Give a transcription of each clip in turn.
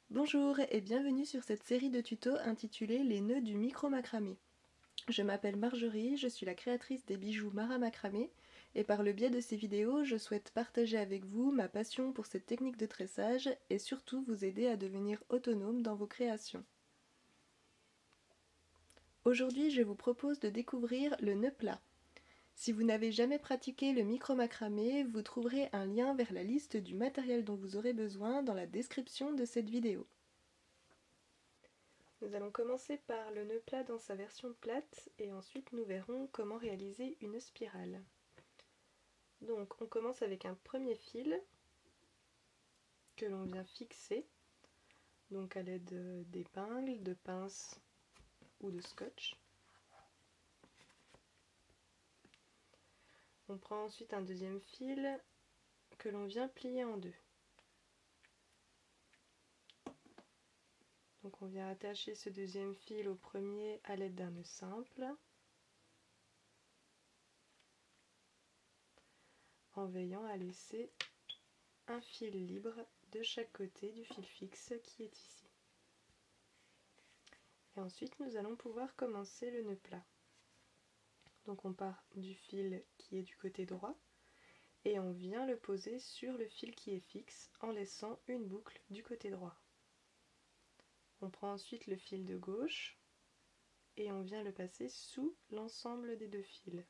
Bonjour et bienvenue sur cette série de tutos intitulée Les nœuds du micro-macramé. Je m'appelle Marjorie, je suis la créatrice des bijoux Mara Macramé et par le biais de ces vidéos, je souhaite partager avec vous ma passion pour cette technique de tressage et surtout vous aider à devenir autonome dans vos créations. Aujourd'hui, je vous propose de découvrir le nœud plat. Si vous n'avez jamais pratiqué le micro-macramé, vous trouverez un lien vers la liste du matériel dont vous aurez besoin dans la description de cette vidéo. Nous allons commencer par le nœud plat dans sa version plate et ensuite nous verrons comment réaliser une spirale. Donc on commence avec un premier fil que l'on vient fixer, donc à l'aide d'épingles, de pinces ou de scotch. On prend ensuite un deuxième fil que l'on vient plier en deux. Donc on vient attacher ce deuxième fil au premier à l'aide d'un nœud simple, en veillant à laisser un fil libre de chaque côté du fil fixe qui est ici. Et ensuite nous allons pouvoir commencer le nœud plat. Donc on part du fil qui est du côté droit et on vient le poser sur le fil qui est fixe en laissant une boucle du côté droit. On prend ensuite le fil de gauche et on vient le passer sous l'ensemble des deux fils.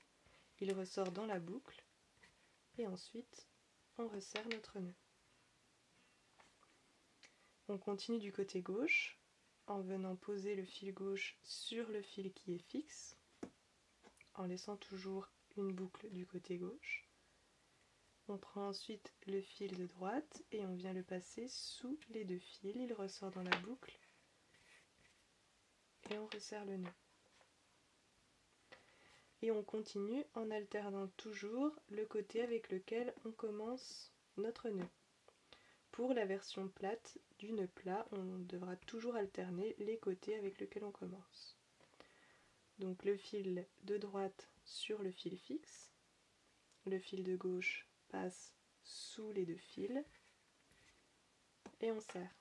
Il ressort dans la boucle et ensuite on resserre notre nœud. On continue du côté gauche en venant poser le fil gauche sur le fil qui est fixe, en laissant toujours une boucle du côté gauche. On prend ensuite le fil de droite et on vient le passer sous les deux fils, il ressort dans la boucle et on resserre le nœud. Et on continue en alternant toujours le côté avec lequel on commence notre nœud. Pour la version plate du nœud plat, on devra toujours alterner les côtés avec lesquels on commence. Donc le fil de droite sur le fil fixe, le fil de gauche passe sous les deux fils et on serre.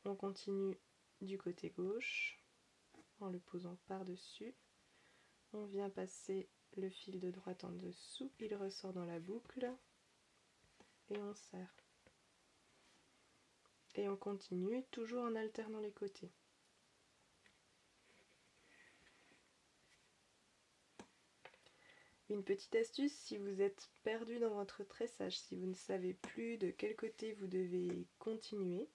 On continue du côté gauche en le posant par-dessus. On vient passer le fil de droite en dessous, il ressort dans la boucle et on serre. Et on continue toujours en alternant les côtés. Une petite astuce, si vous êtes perdu dans votre tressage, si vous ne savez plus de quel côté vous devez continuer,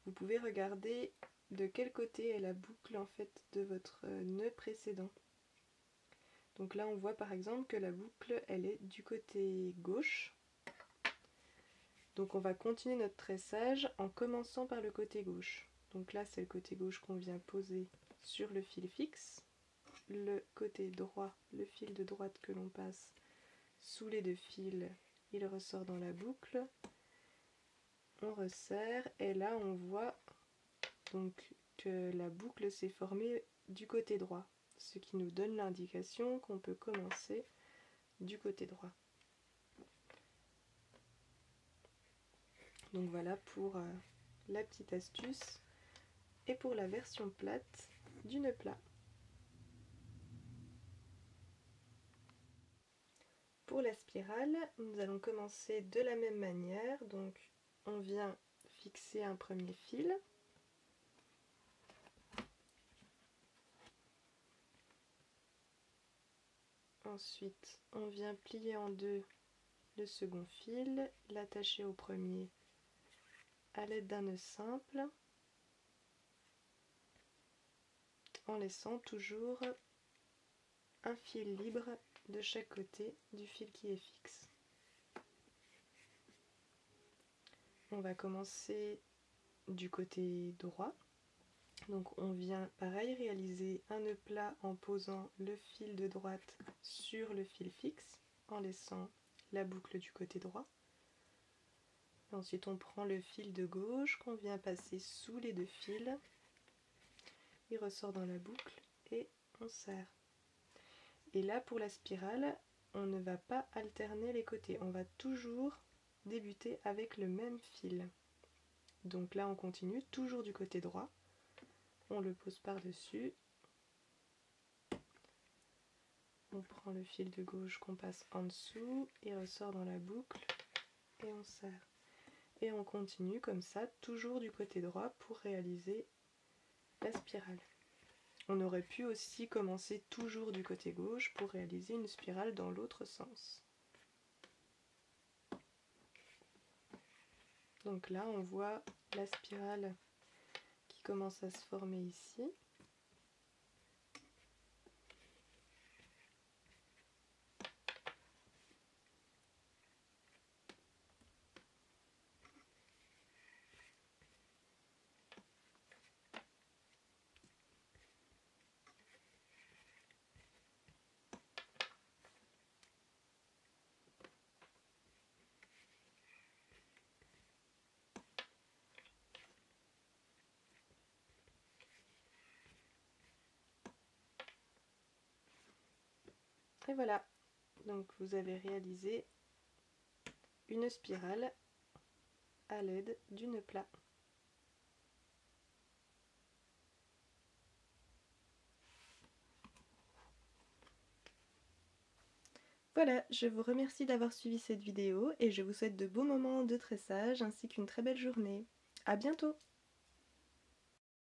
vous pouvez regarder de quel côté est la boucle en fait de votre nœud précédent. Donc là on voit par exemple que la boucle elle est du côté gauche. Donc on va continuer notre tressage en commençant par le côté gauche. Donc là c'est le côté gauche qu'on vient poser sur le fil fixe. Le côté droit, le fil de droite que l'on passe sous les deux fils, il ressort dans la boucle. On resserre et là on voit donc que la boucle s'est formée du côté droit, ce qui nous donne l'indication qu'on peut commencer du côté droit. Donc voilà pour la petite astuce et pour la version plate du nœud plat. Pour la spirale, nous allons commencer de la même manière, donc on vient fixer un premier fil. Ensuite, on vient plier en deux le second fil, l'attacher au premier à l'aide d'un nœud simple, en laissant toujours un fil libre de chaque côté du fil qui est fixe. On va commencer du côté droit. Donc on vient pareil réaliser un nœud plat en posant le fil de droite sur le fil fixe, en laissant la boucle du côté droit. Et ensuite on prend le fil de gauche qu'on vient passer sous les deux fils. Il ressort dans la boucle et on serre. Et là pour la spirale, on ne va pas alterner les côtés, on va toujours débuter avec le même fil. Donc là on continue, toujours du côté droit, on le pose par-dessus, on prend le fil de gauche qu'on passe en dessous, il ressort dans la boucle et on serre. Et on continue comme ça, toujours du côté droit pour réaliser la spirale. On aurait pu aussi commencer toujours du côté gauche pour réaliser une spirale dans l'autre sens. Donc là on voit la spirale qui commence à se former ici. Et voilà, donc vous avez réalisé une spirale à l'aide du nœud plat. Voilà, je vous remercie d'avoir suivi cette vidéo et je vous souhaite de beaux moments de tressage ainsi qu'une très belle journée. À bientôt!